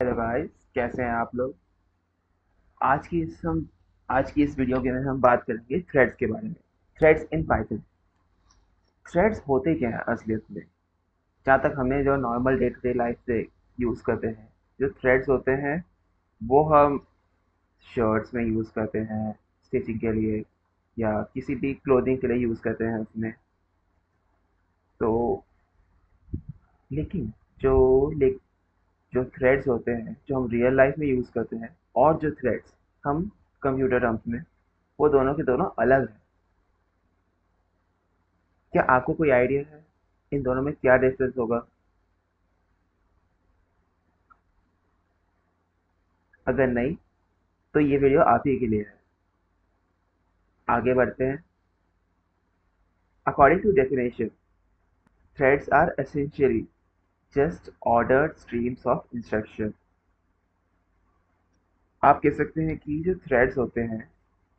Hello guys, कैसे हैं आप लोग। आज की इस हम आज की इस वीडियो के अंदर हम बात करेंगे थ्रेड्स के बारे में। Threads in Python. थ्रेड्स होते क्या हैं असलियत में। जहाँ तक हमें जो normal day to day life से यूज़ करते हैं, जो थ्रेड्स होते हैं वो हम शर्ट्स में यूज़ करते हैं, स्टिचिंग के लिए या किसी भी क्लोथिंग के लिए यूज़ करते हैं उसमें। तो लेकिन जो ले, जो थ्रेड्स होते हैं जो हम रियल लाइफ में यूज़ करते हैं, और जो थ्रेड्स हम कंप्यूटर टर्म्स में, वो दोनों के दोनों अलग हैं। क्या आपको कोई आइडिया है इन दोनों में क्या डिफरेंस होगा? अगर नहीं, तो ये वीडियो आप ही के लिए है। आगे बढ़ते हैं। According to definition, threads are essentially just ordered streams of instruction. आप कह सकते हैं कि जो थ्रेड्स होते हैं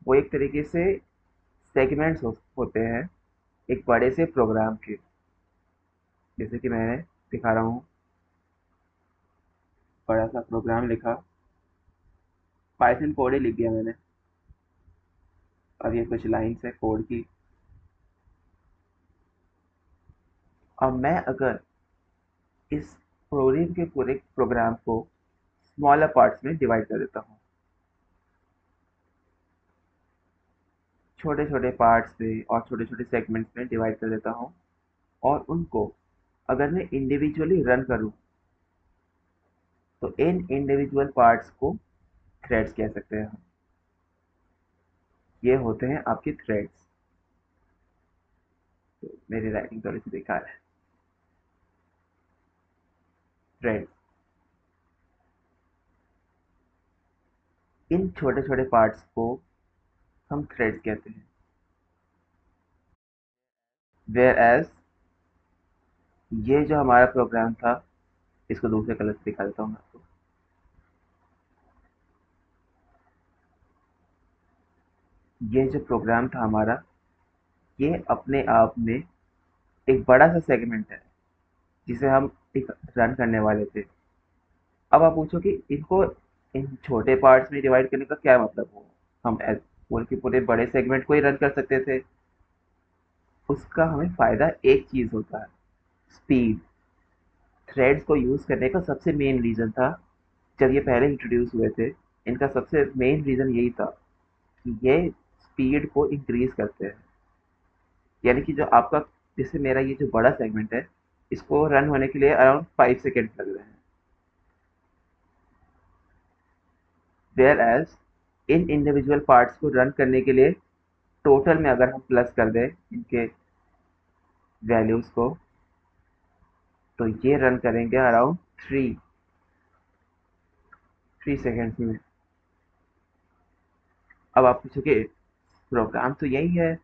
वो एक तरीके से सेगमेंट्स होते हैं एक बड़े से प्रोग्राम के। जैसे कि मैं दिखा रहा हूँ, बड़ा सा प्रोग्राम लिखा, पाइथन कोड ही लिख दिया मैंने। अब ये कुछ लाइन्स है कोड की। अब मैं अगर इस पूरे प्रोग्राम को स्मॉलर पार्ट्स में डिवाइड कर देता हूँ, छोटे छोटे पार्ट्स में और छोटे छोटे सेगमेंट्स में डिवाइड कर देता हूँ, और उनको अगर मैं इंडिविजुअली रन करूँ, तो इन इंडिविजुअल पार्ट्स को थ्रेड्स कह सकते हैं हम। ये होते हैं आपके थ्रेड्स। तो मेरी राइटिंग थोड़ी सी बेकार है। थ्रेड्स, इन छोटे छोटे पार्ट्स को हम थ्रेड्स कहते हैं। वेयर एज ये जो हमारा प्रोग्राम था, इसको दूसरे कलर से दिखा देता हूँ मैं आपको। ये जो प्रोग्राम था हमारा, ये अपने आप में एक बड़ा सा सेगमेंट है जिसे हम एक रन करने वाले थे। अब आप पूछो कि इनको इन छोटे पार्ट्स में डिवाइड करने का क्या मतलब हुआ। हम पूरे के पूरे बड़े सेगमेंट को ही रन कर सकते थे। उसका हमें फ़ायदा एक चीज़ होता है, स्पीड। थ्रेड्स को यूज़ करने का सबसे मेन रीज़न था, जब ये पहले इंट्रोड्यूस हुए थे, इनका सबसे मेन रीज़न यही था कि ये स्पीड को इंक्रीज़ करते हैं। यानी कि जो आपका, जैसे मेरा ये जो बड़ा सेगमेंट है, इसको रन होने के लिए अराउंड 5 सेकेंड लग रहे हैं। Whereas in individual parts को रन करने के लिए टोटल में अगर हम प्लस कर दें इनके वैल्यूज़ को, तो ये रन करेंगे अराउंड थ्री थ्री सेकेंड्स में। अब आप पूछोगे, प्रोग्राम तो यही है,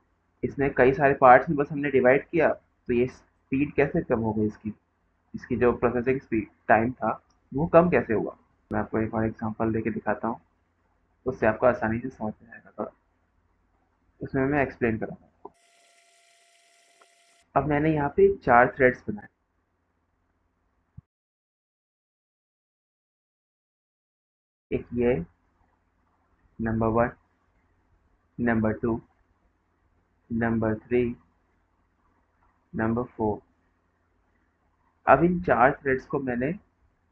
इसमें कई सारे पार्ट्स में बस हमने डिवाइड किया, तो ये स्पीड कैसे कम हो गई इसकी। इसकी जो प्रोसेसिंग स्पीड टाइम था, वो कम कैसे हुआ। मैं आपको एक और एग्जांपल देके दिखाता हूँ, उससे आपको आसानी से समझ में आएगा थोड़ा। उसमें मैं एक्सप्लेन करूँगा। अब मैंने यहाँ पे 4 थ्रेड्स बनाए। एक ये नंबर 1, नंबर 2, नंबर 3, नंबर 4। अब इन 4 थ्रेड्स को मैंने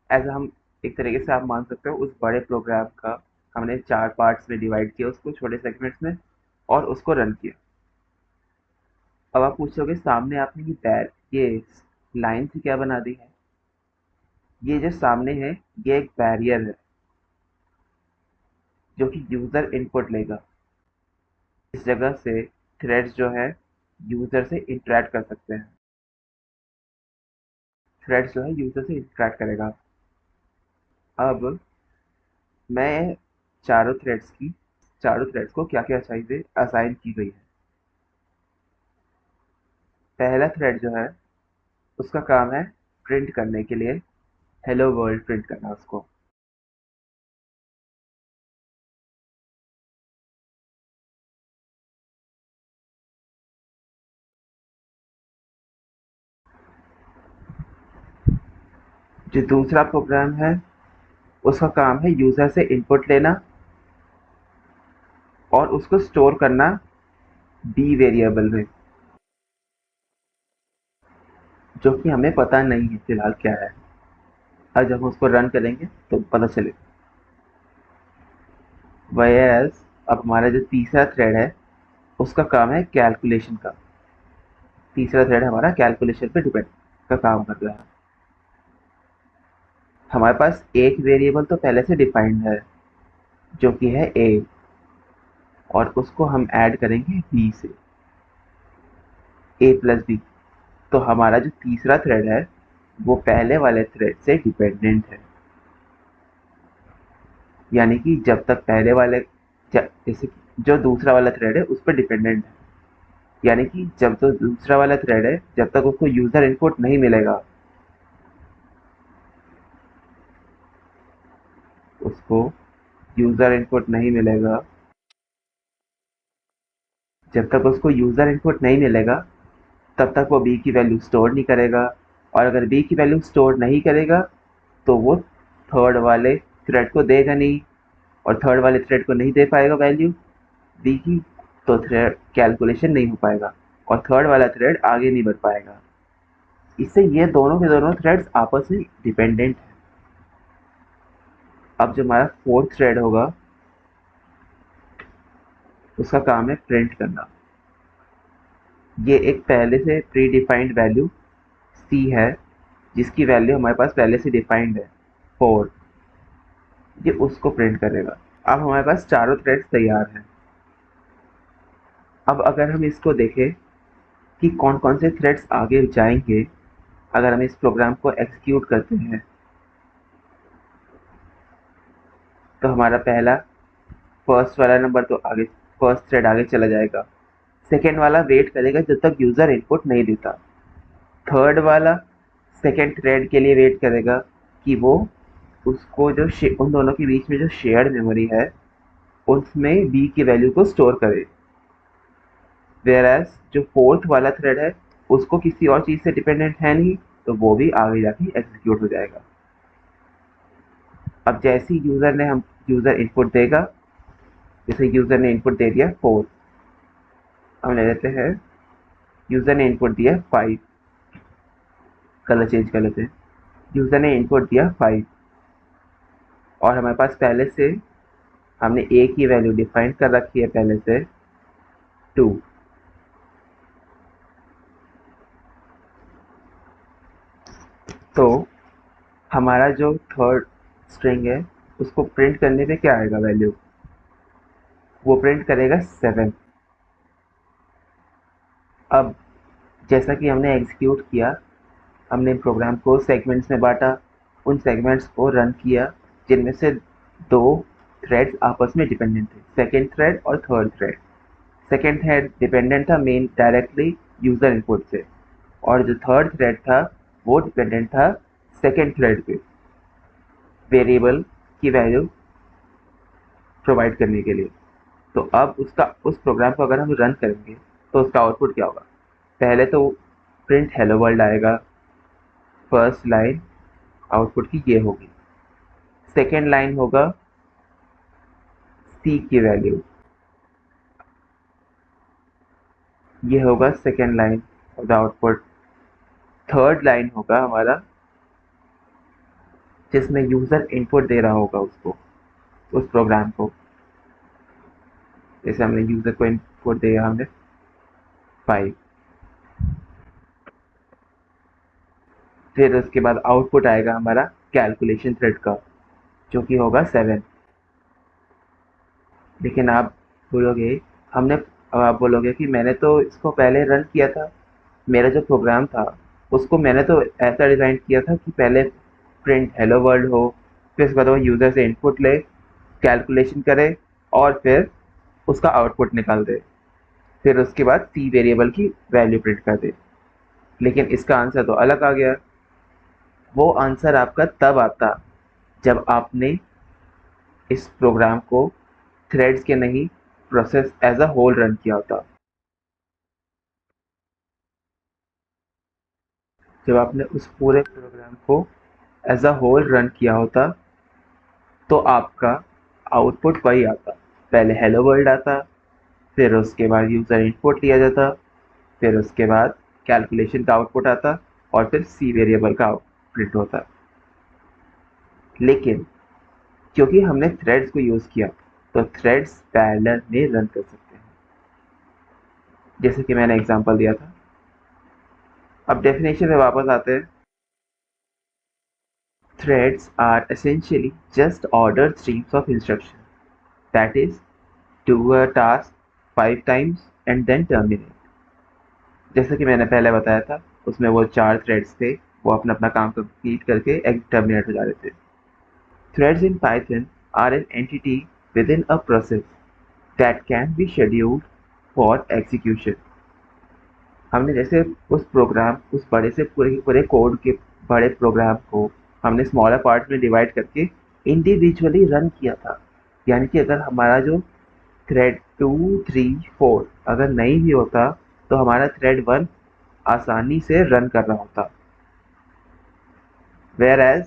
एज़ हम एक तरीके से आप मान सकते हो उस बड़े प्रोग्राम का हमने 4 पार्ट्स में डिवाइड किया उसको छोटे सेगमेंट्स में, और उसको रन किया। अब आप पूछोगे, सामने आपने ये लाइन से क्या बना दी है। ये जो सामने है, ये एक बैरियर है जो कि यूज़र इनपुट लेगा। इस जगह से थ्रेड्स जो है यूज़र से इंटरेक्ट कर सकते हैं। थ्रेड्स जो है यूज़र से इंटरेक्ट करेगा। अब मैं चारों थ्रेड्स को क्या क्या चीज़ें असाइन की गई है। पहला थ्रेड जो है, उसका काम है प्रिंट करने के लिए हेलो वर्ल्ड प्रिंट करना उसको। जो दूसरा प्रोग्राम है, उसका काम है यूज़र से इनपुट लेना और उसको स्टोर करना बी वेरिएबल में, जो कि हमें पता नहीं है फिलहाल क्या है। और जब हम उसको रन करेंगे तो पता चलेगा। वह अब हमारा जो तीसरा थ्रेड है उसका काम है कैलकुलेशन का। तीसरा थ्रेड हमारा कैलकुलेशन पे डिपेंड का काम कर रहा है। हमारे पास एक वेरिएबल तो पहले से डिफाइंड है जो कि है ए, और उसको हम ऐड करेंगे बी से, ए प्लस बी। तो हमारा जो तीसरा थ्रेड है वो पहले वाले थ्रेड से डिपेंडेंट है। यानी कि जब तक पहले वाले जैसे जो दूसरा वाला थ्रेड है उस पर डिपेंडेंट है। यानी कि जब तो दूसरा वाला थ्रेड है, जब तक उसको यूजर इनपुट नहीं मिलेगा, उसको यूजर इनपुट नहीं मिलेगा, जब तक उसको यूजर इनपुट नहीं मिलेगा तब तक वो बी की वैल्यू स्टोर नहीं करेगा। और अगर बी की वैल्यू स्टोर नहीं करेगा तो वो थर्ड वाले थ्रेड को देगा नहीं, और थर्ड वाले थ्रेड को नहीं दे पाएगा वैल्यू बी की, तो थ्रेड कैलकुलेशन नहीं हो पाएगा और थर्ड वाला थ्रेड आगे नहीं बढ़ पाएगा। इससे ये दोनों के दोनों थ्रेड्स आपस में डिपेंडेंट है। अब जो हमारा फोर्थ थ्रेड होगा उसका काम है प्रिंट करना। ये एक पहले से प्री डिफाइंड वैल्यू सी है जिसकी वैल्यू हमारे पास पहले से डिफाइंड है 4। ये उसको प्रिंट करेगा। अब हमारे पास चारों थ्रेड्स तैयार हैं। अब अगर हम इसको देखें कि कौन कौन से थ्रेड्स आगे जाएंगे अगर हम इस प्रोग्राम को एग्जीक्यूट करते हैं, तो हमारा पहला फर्स्ट वाला नंबर तो आगे, फर्स्ट थ्रेड आगे चला जाएगा। सेकेंड वाला वेट करेगा जब तक यूज़र इनपुट नहीं देता। थर्ड वाला सेकेंड थ्रेड के लिए वेट करेगा कि वो उसको जो उन दोनों के बीच में जो शेयर्ड मेमोरी है उसमें बी की वैल्यू को स्टोर करे। वेयरएज जो फोर्थ वाला थ्रेड है उसको किसी और चीज़ से डिपेंडेंट है नहीं, तो वो भी आगे जाके एग्जीक्यूट हो जाएगा। अब जैसे ही यूज़र इनपुट देगा, जैसे यूज़र ने इनपुट दे दिया 4, हम ले लेते हैं यूज़र ने इनपुट दिया 5, कलर चेंज कर लेते हैं। यूज़र ने इनपुट दिया 5 और हमारे पास पहले से हमने ए की वैल्यू डिफाइन कर रखी है पहले से 2। तो हमारा जो थर्ड स्ट्रिंग है उसको प्रिंट करने पे क्या आएगा वैल्यू, वो प्रिंट करेगा 7। अब जैसा कि हमने एग्जीक्यूट किया, हमने प्रोग्राम को सेगमेंट्स में बांटा, उन सेगमेंट्स को रन किया जिनमें से दो थ्रेड्स आपस में डिपेंडेंट थे, सेकेंड थ्रेड और third thread. Second thread dependent था मेन डायरेक्टली यूज़र इनपुट से, और जो थर्ड थ्रेड था वो डिपेंडेंट था सेकेंड थ्रेड पे वेरिएबल की वैल्यू प्रोवाइड करने के लिए। तो अब उस प्रोग्राम को अगर हम रन करेंगे तो उसका आउटपुट क्या होगा। पहले तो प्रिंट हेलो वर्ल्ड आएगा, फर्स्ट लाइन आउटपुट की ये होगी। सेकेंड लाइन होगा सी की वैल्यू, ये होगा second line of the output. Third line होगा हमारा जिसमें यूज़र इनपुट दे रहा होगा उसको, उस प्रोग्राम को। जैसे हमने यूज़र को इनपुट दिया हमने 5, फिर उसके बाद आउटपुट आएगा हमारा कैलकुलेशन थ्रेड का जो कि होगा 7। लेकिन आप बोलोगे हमने अब आप बोलोगे कि मैंने तो इसको पहले रन किया था, मेरा जो प्रोग्राम था उसको मैंने तो ऐसा डिज़ाइन किया था कि पहले प्रिंट हेलो वर्ल्ड हो, फिर उसके बाद वो यूज़र से इनपुट ले, कैलकुलेशन करे और फिर उसका आउटपुट निकाल दे, फिर उसके बाद सी वेरिएबल की वैल्यू प्रिंट कर दे। लेकिन इसका आंसर तो अलग आ गया। वो आंसर आपका तब आता जब आपने इस प्रोग्राम को थ्रेड्स के नहीं, process as a whole run किया होता। जब आपने उस पूरे प्रोग्राम को एज अ होल रन किया होता तो आपका आउटपुट वही आता, पहले हेलो वर्ल्ड आता, फिर उसके बाद यूज़र इनपुट लिया जाता, फिर उसके बाद कैलकुलेशन का आउटपुट आता और फिर सी वेरिएबल का प्रिंट होता। लेकिन क्योंकि हमने थ्रेड्स को यूज़ किया तो थ्रेड्स पैरेलल में रन कर सकते हैं, जैसे कि मैंने एग्जांपल दिया था। अब डेफिनेशन में वापस आते हैं। Threads are essentially just order streams of instruction, that is do a task 5 times and then terminate. जैसे कि मैंने पहले बताया था, उसमें वो 4 थ्रेड्स थे, वो अपना अपना काम कंप्लीट करके टर्मिनेट हो जा रहे थे। Threads in Python are an entity within a process that can be scheduled for execution. हमने जैसे उस बड़े से पूरे पूरे कोड के बड़े प्रोग्राम को हमने स्मॉलर पार्ट में डिवाइड करके इंडिविजुअली रन किया था। यानी कि अगर हमारा जो थ्रेड 2, 3, 4 अगर नहीं भी होता तो हमारा थ्रेड 1 आसानी से रन कर रहा होता। वेयर एज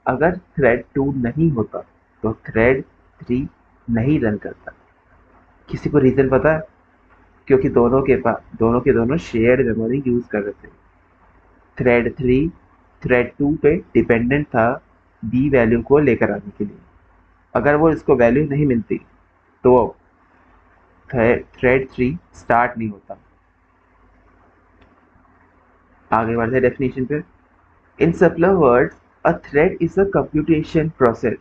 अगर थ्रेड 2 नहीं होता तो थ्रेड 3 नहीं रन करता। किसी को रीज़न पता है? क्योंकि दोनों के दोनों शेयर्ड मेमोरी यूज़ कर रहे थे। थ्रेड 3 थ्रेड 2 पे डिपेंडेंट था बी वैल्यू को लेकर आने के लिए। अगर वो इसको वैल्यू नहीं मिलती तो थ्रेड 3 स्टार्ट नहीं होता। आगे बढ़ते डेफिनेशन पे। In simpler words, a thread is a computation process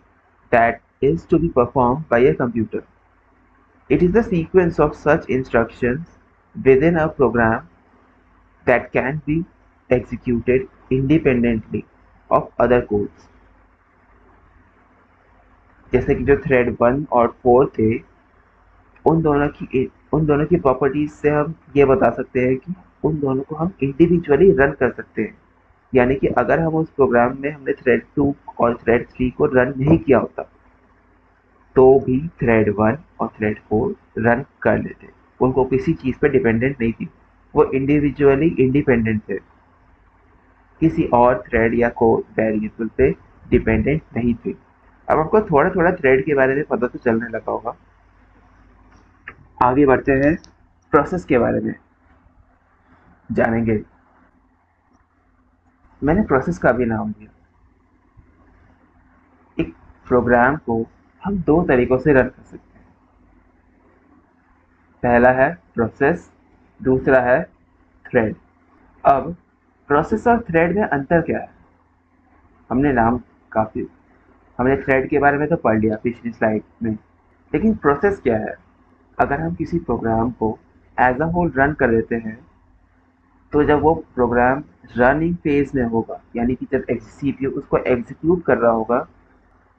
that is to be performed by a computer. It is the sequence of such instructions within a program that can be executed independently of other codes. जैसे कि जो thread 1 और 4 थे, उन दोनों की properties से हम ये बता सकते हैं कि उन दोनों को हम इंडिविजुअली रन कर सकते हैं। यानी कि अगर हम उस प्रोग्राम में हमने थ्रेड 2 और थ्रेड 3 को रन नहीं किया होता तो भी थ्रेड 1 और थ्रेड 4 रन कर लेते। उनको किसी चीज़ पे डिपेंडेंट नहीं थी, वो इंडिविजुअली इंडिपेंडेंट थे, किसी और थ्रेड या कोड वेरिएबल पे डिपेंडेंट नहीं थे। अब आपको थोड़ा थोड़ा थ्रेड के बारे में पता तो चलने लगा होगा। आगे बढ़ते हैं, प्रोसेस के बारे में जानेंगे। मैंने प्रोसेस का भी नाम दिया। एक प्रोग्राम को हम दो तरीकों से रन कर सकते हैं। पहला है प्रोसेस, दूसरा है थ्रेड। अब प्रोसेस और थ्रेड में अंतर क्या है? हमने नाम काफ़ी हमने थ्रेड के बारे में तो पढ़ लिया पिछली स्लाइड में, लेकिन प्रोसेस क्या है? अगर हम किसी प्रोग्राम को एज अ होल रन कर देते हैं तो जब वो प्रोग्राम रनिंग फेज में होगा, यानी कि जब सीपीयू उसको एग्जीक्यूट कर रहा होगा,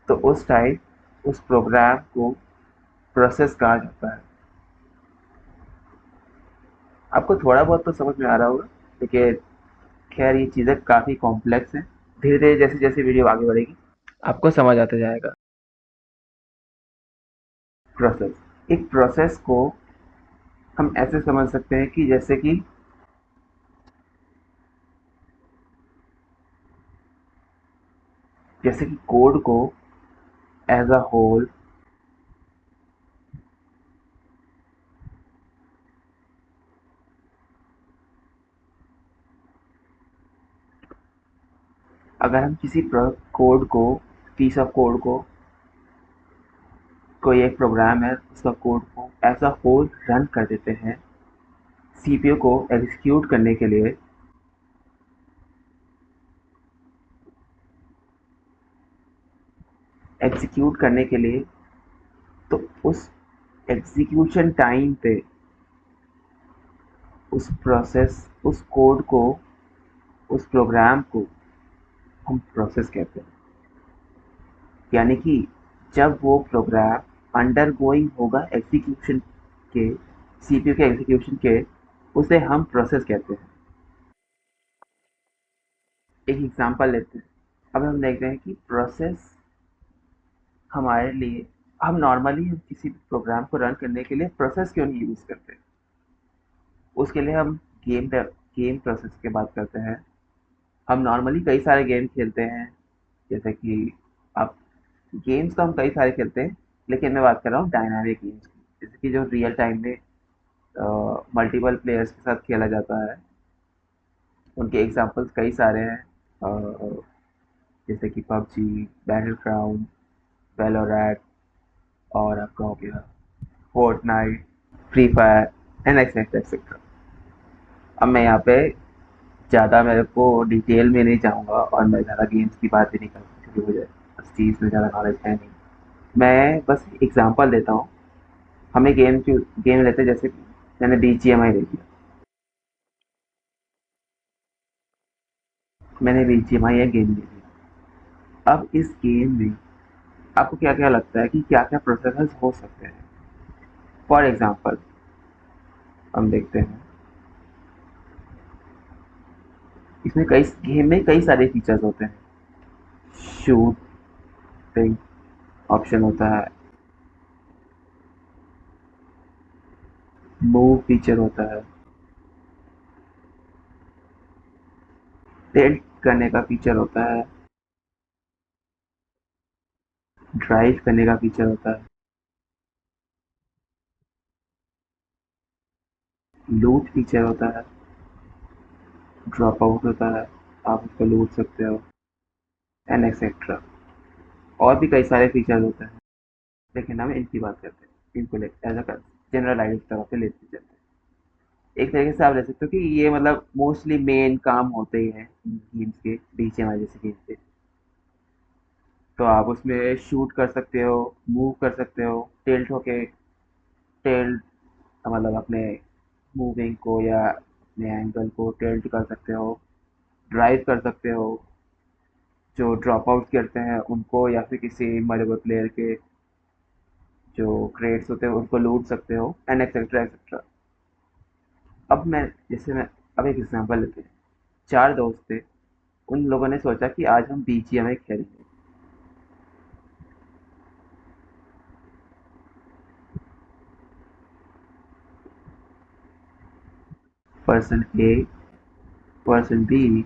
तो उस टाइम उस प्रोग्राम को प्रोसेस कहा जाता है। आपको थोड़ा बहुत तो समझ में आ रहा होगा, लेकिन खैर ये चीज़ें काफ़ी कॉम्प्लेक्स हैं। धीरे धीरे जैसे जैसे वीडियो आगे बढ़ेगी आपको समझ आता जाएगा। प्रोसेस, एक प्रोसेस को हम ऐसे समझ सकते हैं कि जैसे कि कोड को एज अ होल अगर हम किसी कोड को पीस ऑफ कोड को कोई एक प्रोग्राम है उसका कोड को एज अ होल रन कर देते हैं सीपीयू को एग्जीक्यूट करने के लिए, तो उस एग्जीक्यूशन टाइम पे उस कोड को, उस प्रोग्राम को हम प्रोसेस कहते हैं। यानी कि जब वो प्रोग्राम अंडर गोइंग होगा एग्जीक्यूशन के, सीपीयू के एग्जीक्यूशन के, उसे हम प्रोसेस कहते हैं। एक एग्जांपल लेते हैं। अब हम देखते हैं कि प्रोसेस हमारे लिए, हम किसी प्रोग्राम को रन करने के लिए प्रोसेस क्यों नहीं यूज़ करते? उसके लिए हम गेम प्रोसेस की बात करते हैं। हम नॉर्मली कई सारे गेम खेलते हैं, जैसे कि आप गेम्स तो हम कई सारे खेलते हैं, लेकिन मैं बात कर रहा हूँ डायनामिक गेम्स की, जैसे कि जो रियल टाइम में मल्टीपल प्लेयर्स के साथ खेला जाता है। उनके एग्जांपल्स कई सारे हैं, जैसे कि पबजी, बैटल ग्राउंड, वेलोरेंट, और आपका हो गया Fortnite, Free Fire, and etcetera etcetera. अब मैं यहाँ पे ज़्यादा मेरे को डिटेल में नहीं जाऊँगा और मैं ज़्यादा गेम्स की बात भी नहीं करूँगा, क्योंकि मुझे उस चीज़ में ज़्यादा नॉलेज है नहीं। मैं बस एग्जांपल देता हूँ। हमें गेम लेते हैं, जैसे कि मैंने बीजीएमआई ले लिया। मैंने बीजीएमआई एक गेम ले लिया। अब इस गेम में आपको क्या क्या लगता है कि क्या क्या प्रोसेसर्स हो सकते हैं? फॉर एग्जांपल हम देखते हैं, इसमें कई गेम में कई सारे फीचर्स होते हैं। शूटिंग ऑप्शन होता है, मूव फीचर होता है, टिल्ट करने का फीचर होता है, ड्राइव करने का फीचर होता है, लूट फीचर होता है, ड्रॉप आउट होता है, आप उसको लूट सकते हो, एंड एक्सेट्रा। और भी कई सारे फीचर्स होते हैं, लेकिन हम इनकी बात करते हैं, इनको ले एज अ जनरल आइडिया की तरफ से लेते चलते हैं। एक तरीके से आप ले सकते हो कि ये मतलब मोस्टली मेन काम होते ही हैं गेम्स के, बीजीएमआई जैसे गेम के। तो आप उसमें शूट कर सकते हो, मूव कर सकते हो, टिल्ट होके टिल्ट मतलब अपने मूविंग को या अपने एंगल को टिल्ट कर सकते हो, ड्राइव कर सकते हो, जो ड्रॉप आउट करते हैं उनको या फिर किसी मरे हुए प्लेयर के जो क्रेड्स होते हैं उनको लूट सकते हो, एंड एक्सेट्रा एक्सेट्रा। अब मैं जैसे मैं अब एक एग्जांपल लेते हैं। चार दोस्त थे, उन लोगों ने सोचा कि आज हम बीजीएमआई खेलेंगे। Person A, person B,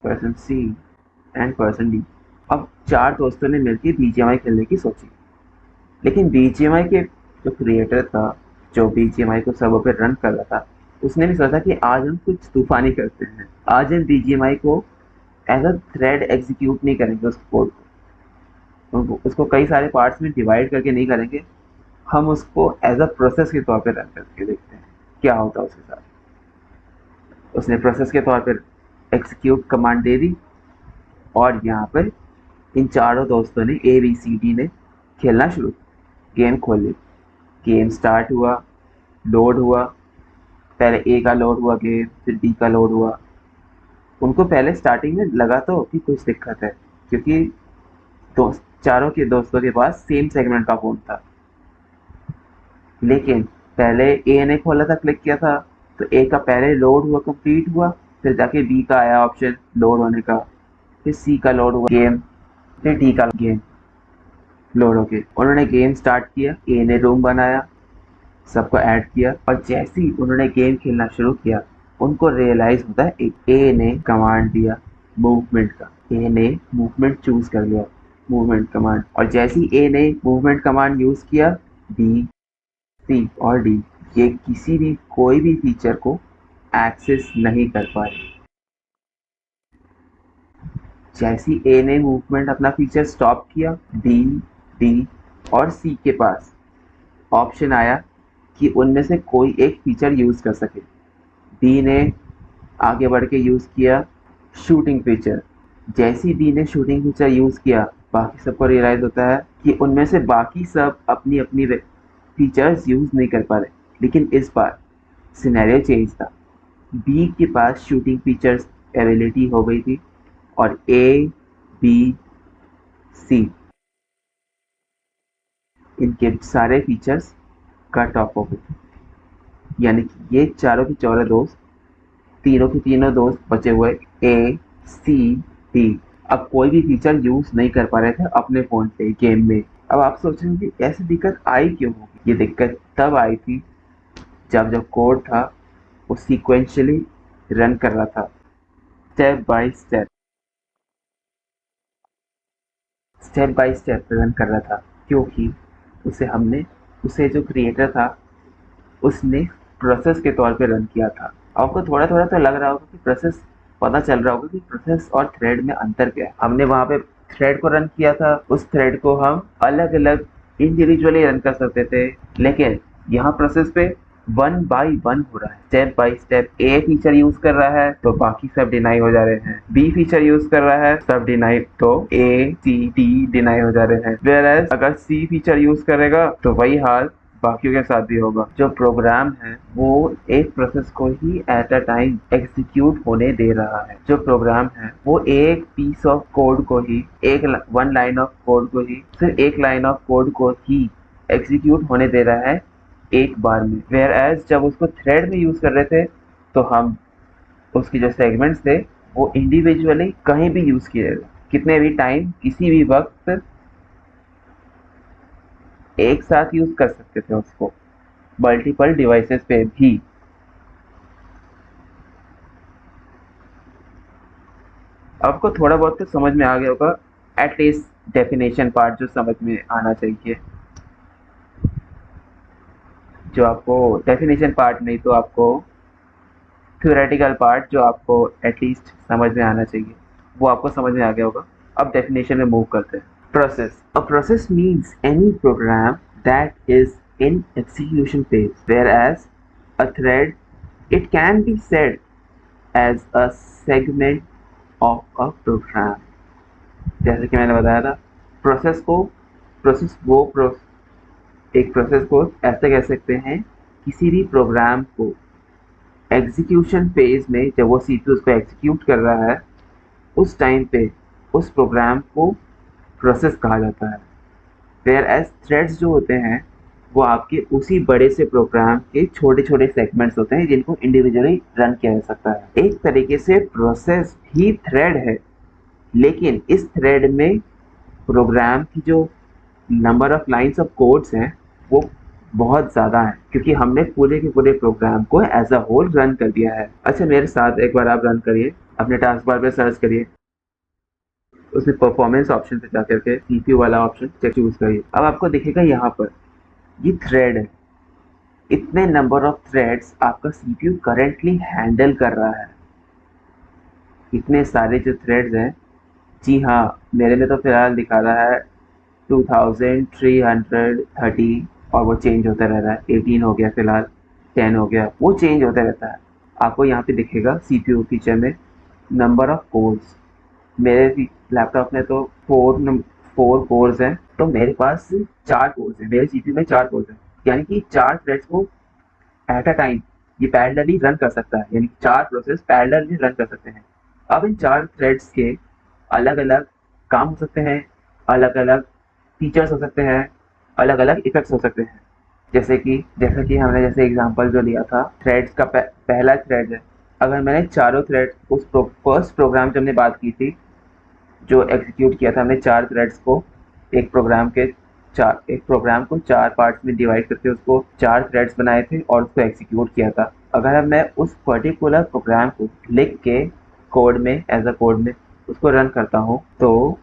person C, and person D. अब चार दोस्तों ने मिलकर बीजीएमआई खेलने की सोची। लेकिन बीजीएमआई के जो क्रिएटर था, जो बीजीएमआई को सर्वर पे रन कर रहा था, उसने भी सोचा कि आज हम कुछ तूफानी करते हैं। आज हम बीजीएमआई को एज अ थ्रेड एग्जीक्यूट नहीं करेंगे, उस कोड को उसको कई सारे पार्ट्स में डिवाइड करके नहीं करेंगे। हम उसको एज अ प्रोसेस के तौर पे रन करके देखते हैं क्या होता है उसके साथ। उसने प्रोसेस के तौर पर एग्जीक्यूट कमांड दे दी, और यहाँ पर इन चारों दोस्तों ने ए बी सी डी ने खेलना शुरू किया। गेम खोल ली, गेम स्टार्ट हुआ, लोड हुआ। पहले ए का लोड हुआ गेम, फिर बी का लोड हुआ। उनको पहले स्टार्टिंग में लगा तो कि कुछ दिक्कत है, क्योंकि दोस्त चारों के दोस्तों के पास सेम सेगमेंट का फ़ोन था। लेकिन पहले ए ने खोला था, क्लिक किया था, तो ए का पहले लोड हुआ, कंप्लीट हुआ। फिर जाके बी का आया ऑप्शन लोड होने का, फिर सी का लोड हुआ गेम, फिर डी का गेम लोड होके उन्होंने गेम स्टार्ट किया। ए ने रूम बनाया, सबको ऐड किया, और जैसे ही उन्होंने गेम खेलना शुरू किया, उनको रियलाइज होता है ए ने कमांड दिया मूवमेंट का। ए ने मूवमेंट चूज कर लिया, मूवमेंट कमांड। और जैसे ही ए ने मूवमेंट कमांड यूज किया, बी, सी और डी ये किसी भी कोई भी फीचर को एक्सेस नहीं कर पाए। जैसे ही ए ने मूवमेंट अपना फीचर स्टॉप किया, बी, डी और सी के पास ऑप्शन आया कि उनमें से कोई एक फीचर यूज कर सके। बी ने आगे बढ़ के यूज किया शूटिंग फीचर। जैसे ही बी ने शूटिंग फीचर यूज किया, बाकी सबको रियलाइज होता है कि उनमें से बाकी सब अपनी अपनी फीचर्स यूज नहीं कर पा रहे। लेकिन इस बार सिनेरियो चेंज था। बी के पास शूटिंग फीचर्स एबिलिटी हो गई थी, और ए, बी, सी इनके सारे फीचर्स कट ऑफ हो गए। यानी कि ये चारों के चारों दोस्त, तीनों के तीनों दोस्त बचे हुए ए, सी, डी, अब कोई भी फीचर यूज नहीं कर पा रहे थे अपने फोन पे गेम में। अब आप सोच रहे हैं कि ऐसी दिक्कत आई क्यों होगी? ये दिक्कत तब आई थी जब जो कोड था वो सीक्वेंशियली रन कर रहा था, step by step. Step by step run कर रहा था, क्योंकि उसे जो क्रिएटर था उसने प्रोसेस के तौर पे रन किया था। आपको थोड़ा थोड़ा तो लग रहा होगा कि प्रोसेस, पता चल रहा होगा कि प्रोसेस और थ्रेड में अंतर क्या है। हमने वहाँ पे थ्रेड को रन किया था, उस थ्रेड को हम अलग अलग इंडिविजुअली रन कर सकते थे, लेकिन यहाँ प्रोसेस पे वन बाई वन हो रहा है, step by step. A feature use कर रहा है तो बाकी सब डिनाई हो जा रहे हैं, बी फीचर यूज कर रहा है सब डिनाई, तो ए सी डी डिनाई हो जा रहे हैं। वेयर अगर सी फीचर यूज करेगा तो वही हाल बाकियों के साथ भी होगा। जो प्रोग्राम है वो एक प्रोसेस को ही एट अ टाइम एग्जीक्यूट होने दे रहा है। जो प्रोग्राम है वो एक पीस ऑफ कोड को ही, वन लाइन ऑफ कोड को ही, सिर्फ एक लाइन ऑफ कोड को ही एग्जीक्यूट होने दे रहा है एक बार में। वेयर एज जब उसको थ्रेड में यूज कर रहे थे तो हम उसकी जो सेगमेंट्स थे वो इंडिविजुअली कहीं भी यूज किए, कितने भी टाइम, किसी भी वक्त एक साथ यूज कर सकते थे उसको, मल्टीपल डिवाइसेस पे भी। आपको थोड़ा बहुत तो समझ में आ गया होगा, एटलीस्ट डेफिनेशन पार्ट जो समझ में आना चाहिए। जो आपको डेफिनेशन पार्ट नहीं तो आपको थ्योरेटिकल पार्ट जो आपको एटलीस्ट समझ में आना चाहिए, वो आपको समझ में आ गया होगा। अब डेफिनेशन में मूव करते हैं। Process, a process means any program that is in execution phase, whereas a thread it can be said as a segment of a program. जैसे कि मैंने बताया था, प्रोसेस को प्रोसेस वो प्रो, एक प्रोसेस को ऐसे कह सकते हैं, किसी भी प्रोग्राम को एग्जीक्यूशन फेज में जब वो सीपीयू उसको एग्जीक्यूट कर रहा है उस टाइम पे उस प्रोग्राम को प्रोसेस कहा जाता है। वेयर एज थ्रेड्स जो होते हैं वो आपके उसी बड़े से प्रोग्राम के छोटे छोटे सेगमेंट्स होते हैं जिनको इंडिविजुअली रन किया जा सकता है। एक तरीके से प्रोसेस ही थ्रेड है, लेकिन इस थ्रेड में प्रोग्राम की जो number of lines of codes हैं वो बहुत ज़्यादा है, क्योंकि हमने पूरे के पूरे प्रोग्राम को एज अ होल रन कर दिया है। अच्छा, मेरे साथ एक बार आप रन करिए, अपने टास्क बार पे सर्च करिए, उसमें परफॉर्मेंस ऑप्शन पे जाकर के सीपीयू वाला ऑप्शन चूज करिए। अब आपको दिखेगा यहाँ पर ये थ्रेड है, इतने नंबर ऑफ थ्रेड्स आपका सीपीयू करेंटली हैंडल कर रहा है। इतने सारे जो थ्रेड्स हैं, जी हाँ, मेरे में तो फिलहाल दिखा रहा है 2330 और वो चेंज होता रह रहा है। 18 हो गया फिलहाल, 10 हो गया, वो चेंज होता रहता है। आपको यहाँ पे दिखेगा सीपीयू फीचर में नंबर ऑफ कोर्स। मेरे लैपटॉप में तो 4 कोर्स हैं, तो मेरे पास 4 कोर्स हैं, मेरे सीपीयू में 4 कोर्स हैं, यानी कि 4 थ्रेड्स को एट अ टाइम ये पैरेलली रन कर सकता है, यानी 4 प्रोसेस पैरेलली रन कर सकते हैं। अब इन 4 थ्रेड्स के अलग अलग काम हो सकते हैं, अलग अलग फीचर्स हो सकते हैं, अलग अलग इफेक्ट्स हो सकते हैं। जैसे कि हमने जैसे एग्जांपल जो लिया था, थ्रेड्स का पहला थ्रेड है, अगर मैंने चारों थ्रेड फर्स्ट प्रोग्राम जब हमने बात की थी, जो एग्जीक्यूट किया था हमने 4 थ्रेड्स को, एक प्रोग्राम को 4 पार्ट्स में डिवाइड करके उसको 4 थ्रेड्स बनाए थे और उसको एग्जीक्यूट किया था। अगर मैं उस पर्टिकुलर प्रोग्राम को लिख के कोड में, एज अ कोड में उसको रन करता हूँ, तो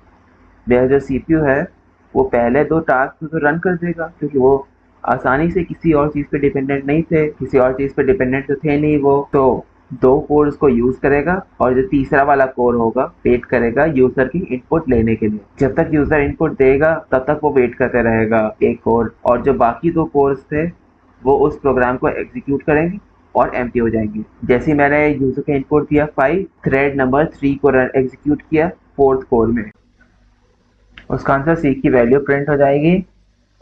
मेरा जो सीपीयू है वो पहले 2 टास्क तो रन कर देगा, क्योंकि वो आसानी से किसी और चीज़ पे डिपेंडेंट नहीं थे, किसी और चीज़ पे डिपेंडेंट तो थे नहीं वो, तो 2 कोर उसको यूज़ करेगा और जो तीसरा वाला कोर होगा वेट करेगा यूज़र की इनपुट लेने के लिए। जब तक यूज़र इनपुट देगा तब तक वो वेट करते रहेगा एक कोर, और जो बाकी 2 कोर्स थे वो उस प्रोग्राम को एग्जीक्यूट करेंगे और एम्प्टी हो जाएंगे। जैसे मैंने यूज़र का इनपुट दिया 5, थ्रेड नंबर 3 को एग्जीक्यूट किया 4th कोर में, उसका आंसर सी की वैल्यू प्रिंट हो जाएगी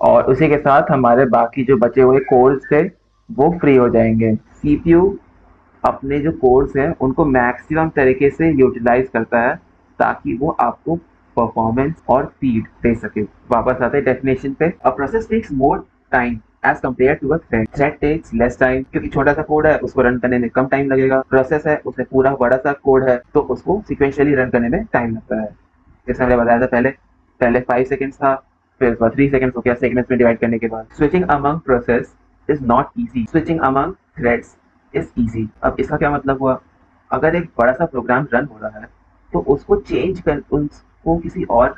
और उसी के साथ हमारे बाकी जो बचे हुए कोर्स थे वो फ्री हो जाएंगे। सीपीयू अपने जो कोर्स हैं उनको मैक्सिमम तरीके से यूटिलाइज करता है ताकि वो आपको परफॉर्मेंस और स्पीड दे सके। वापस आते हैं डेफिनेशन पे, a process takes more time as compare to a thread. Thread takes less time, क्योंकि छोटा सा कोड है उसको रन करने में कम टाइम लगेगा। प्रोसेस है उसमें पूरा बड़ा सा कोड है तो उसको सिक्वेंशियली रन करने में टाइम लगता है। जैसे मैंने बताया था पहले पहले 5 सेकंड्स था, फिर उसके बाद 3 सेकंड्स हो गया सेगमेंट्स में डिवाइड करने के बाद। Switching among process is not easy, switching among threads is easy. अब इसका क्या मतलब हुआ, अगर एक बड़ा सा प्रोग्राम रन हो रहा है तो उसको चेंज कर, उसको किसी और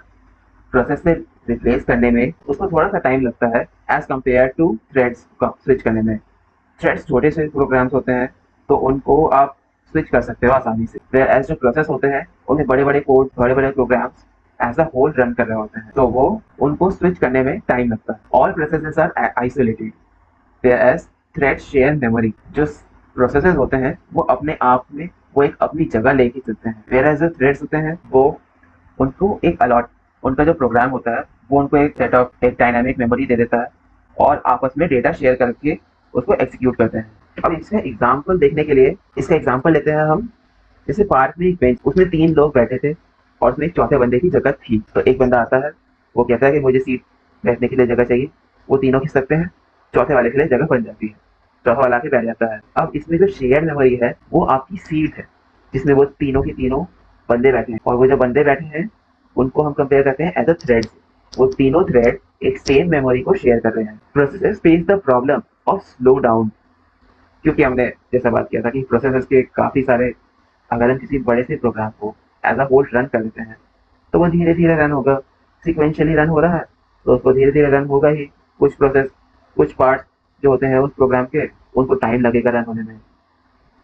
प्रोसेस से रिप्लेस करने में उसको थोड़ा सा टाइम लगता है एज कम्पेयर टू थ्रेड्स का स्विच करने में। थ्रेड्स छोटे से प्रोग्राम्स होते हैं तो उनको आप स्विच कर सकते हो आसानी से, वेयर एज जो प्रोसेस होते हैं उनमें बड़े बड़े कोड, बड़े बड़े programs as a whole run कर रहे होते हैं, तो वो उनको स्विच करने में टाइम लगता है। All processes are isolated whereas threads share memory। जो प्रोसेसेस होते हैं वो अपने आप में वो एक अपनी जगह लेके चलते हैं, whereas जो थ्रेड्स होते हैं वो उनको एक अलॉट, उनका जो प्रोग्राम होता है वो उनको एक सेट ऑफ एक डायनामिक मेमोरी दे देता है और आपस में डेटा शेयर करके उसको एग्जीक्यूट करते हैं। अब इसका एग्जाम्पल देखने के लिए इसका एग्जाम्पल लेते हैं हम। जैसे पार्क में एक बेंच, उसमें 3 लोग बैठे थे और उसमें एक चौथे बंदे की जगह थी। तो एक बंदा आता है, वो कहता है कि मुझे सीट बैठने के लिए जगह चाहिए। वो तीनों खिसक सकते हैं, चौथे वाले के लिए जगह बन जाती है। चौथा वाला आके बैठ जाता है। अब इसमें जो शेयर मेमोरी है वो आपकी सीट है, जिसमें वो तीनों के तीनों बंदे बैठे हैं, और वो जो बंदे बैठे हैं उनको हम कंपेयर करते हैं एज अ थ्रेड। वो तीनों थ्रेड एक सेम मेमोरी को शेयर कर रहे हैं। Processor face the problem of slow down, क्योंकि हमने जैसा बात किया था कि प्रोसेसर्स के काफ़ी सारे, अगर हम किसी बड़े से प्रोग्राम को एज अ होल रन कर लेते हैं तो वो धीरे धीरे रन होगा। सिक्वेंशियली रन हो रहा है तो उसको धीरे धीरे रन होगा ही। कुछ प्रोसेस, कुछ पार्ट्स जो होते हैं उस प्रोग्राम के, उनको टाइम लगेगा रन होने में,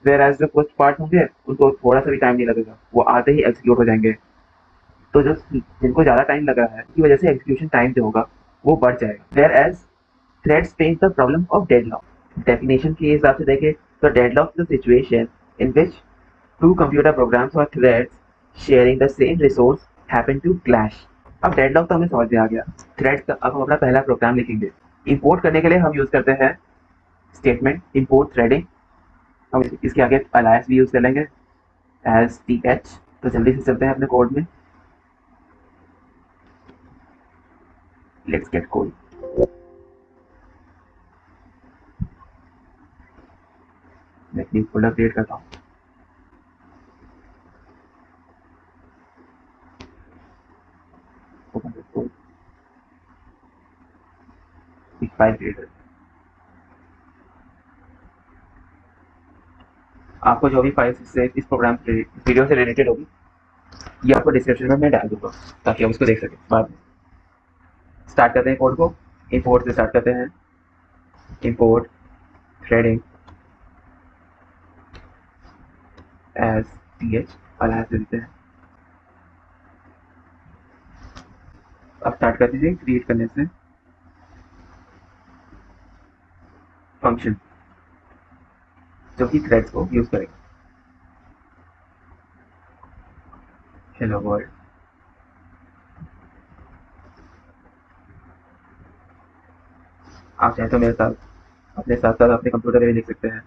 वेयर एज जो कुछ पार्ट होंगे उनको थोड़ा सा भी टाइम नहीं लगेगा, वो आते ही एग्जीक्यूट हो जाएंगे। तो जो जिनको ज़्यादा टाइम लग रहा है की वजह से एग्जीक्यूशन टाइम जो होगा वो बढ़ जाएगा। Whereas threads face the problem of deadlock. Definition के हिसाब से देखें तो deadlock is the situation in which two computer programs or threads sharing the same resource happen to clash। अब डेडलॉक तो हमें समझ में आ गया। थ्रेड का अब हम अपना पहला प्रोग्राम लिखेंगे। इंपोर्ट करने के लिए हम यूज करते हैं स्टेटमेंट इंपोर्ट थ्रेडिंग। हम इसके आगे अलायस भी यूज कर लेंगे एज टी एच। तो जल्दी से चलते हैं अपने कोड में। Let's get code. मैं अपनी फोल्डर क्रिएट करता हूँ। ओपन द कोड, एक फाइल क्रिएट करते हैं। आपको जो भी फाइल से इस प्रोग्राम से, इस वीडियो से रिलेटेड होगी, ये आपको डिस्क्रिप्शन में मैं डाल दूंगा ताकि आप उसको देख सकें बाद में। स्टार्ट करते हैं कोड को। इंपोर्ट से स्टार्ट करते हैं। Import threading as T H, alias दे देते हैं। अब स्टार्ट कर दीजिए क्रिएट करने से फंक्शन जो कि थ्रेड्स को यूज करेगा। Hello world. आप चाहे तो मेरे साथ अपने साथ साथ अपने कंप्यूटर में भी लिख सकते हैं।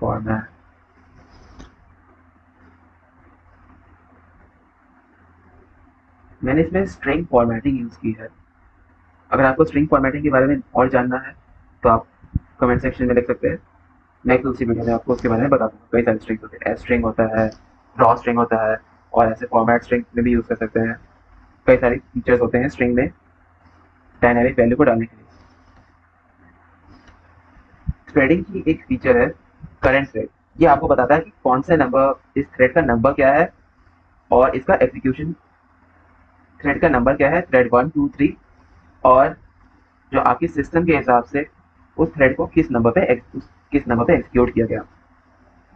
फॉर्मेट, मैंने इसमें स्ट्रिंग फॉर्मेटिंग यूज की है। अगर आपको स्ट्रिंग फॉर्मेटिंग के बारे में और जानना है तो आप कमेंट सेक्शन में लिख सकते हैं। मैं एक दूसरी वीडियो में आपको उसके बारे में बता दूंगा। कई सारे स्ट्रिंग होते हैं, एस स्ट्रिंग होता है, ड्रॉ स्ट्रिंग होता है, और ऐसे फॉर्मेट स्ट्रिंग में भी यूज कर सकते हैं। कई सारे फीचर्स होते हैं स्ट्रिंग में डायनामिक वैल्यू को डालने के लिए। थ्रेडिंग की एक फीचर है करंट थ्रेड। ये आपको बताता है कि कौन से नंबर, इस थ्रेड का नंबर क्या है और इसका एग्जीक्यूशन थ्रेड का नंबर क्या है, थ्रेड 1 2 3, और जो आपके सिस्टम के हिसाब से उस थ्रेड को किस नंबर पे एग्जीक्यूट किया गया।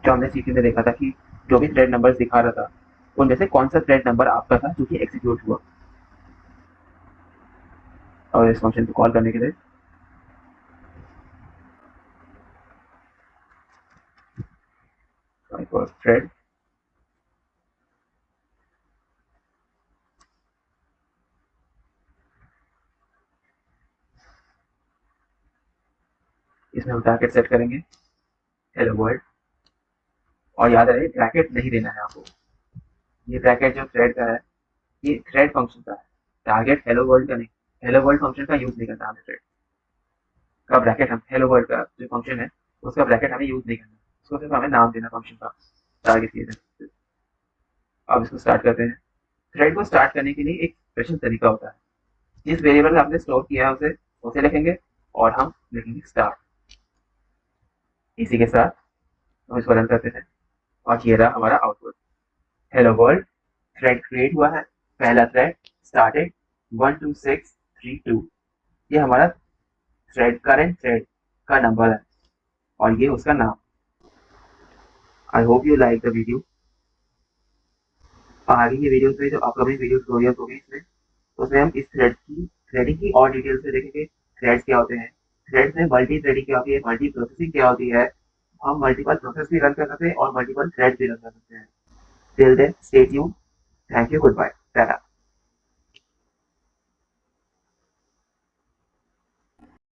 जो हमने सीपी में देखा था कि जो भी थ्रेड नंबर दिखा रहा था उनमें से कौन सा थ्रेड नंबर आपका था जो कि एग्जीक्यूट हुआ। और इस फंक्शन को कॉल करने के लिए थ्रेड इसमें हम ब्रैकेट सेट करेंगे हेलो वर्ल्ड, और याद रहे ब्रैकेट नहीं देना है आपको। ये ब्रैकेट जो थ्रेड का है ये थ्रेड फंक्शन का है, टारगेट हेलो वर्ल्ड का नहीं। हेलो वर्ल्ड फंक्शन का यूज नहीं करना हमें। थ्रेड का ब्रैकेट, हम हेलो वर्ल्ड का जो फंक्शन है उसका ब्रैकेट हमें यूज नहीं करना, उसको सिर्फ हमें नाम देना फंक्शन का, टारगेट किया जाए। अब इसको स्टार्ट करते हैं। थ्रेड को स्टार्ट करने के लिए एक स्पेशल तरीका होता है। जिस वेरिएबल आपने स्टोर किया है उसे लिखेंगे और हम लिखेंगे स्टार्ट। इसी के साथ हम इसको रन करते हैं और ये रहा हमारा output. Hello world, thread create हुआ है, पहला थ्रेड स्टार्टेड 12632। ये हमारा थ्रेड करेंट थ्रेड का नंबर है और ये उसका नाम। I hope you like the video. आगे की वीडियोस में जो अपकमिंग वीडियोस होगी इसमें, तो उसमें हम इस थ्रेडिंग की और डिटेल से देखेंगे। थ्रेड्स क्या होते हैं, थ्रेड्स में मल्टी थ्रेडिंग क्या होती है, मल्टी प्रोसेसिंग क्या होती है, हम मल्टीपल प्रोसेस भी रन कर सकते हैं और मल्टीपल थ्रेड भी रन कर सकते हैं। Till then stay tuned. Thank you, good bye, Tata.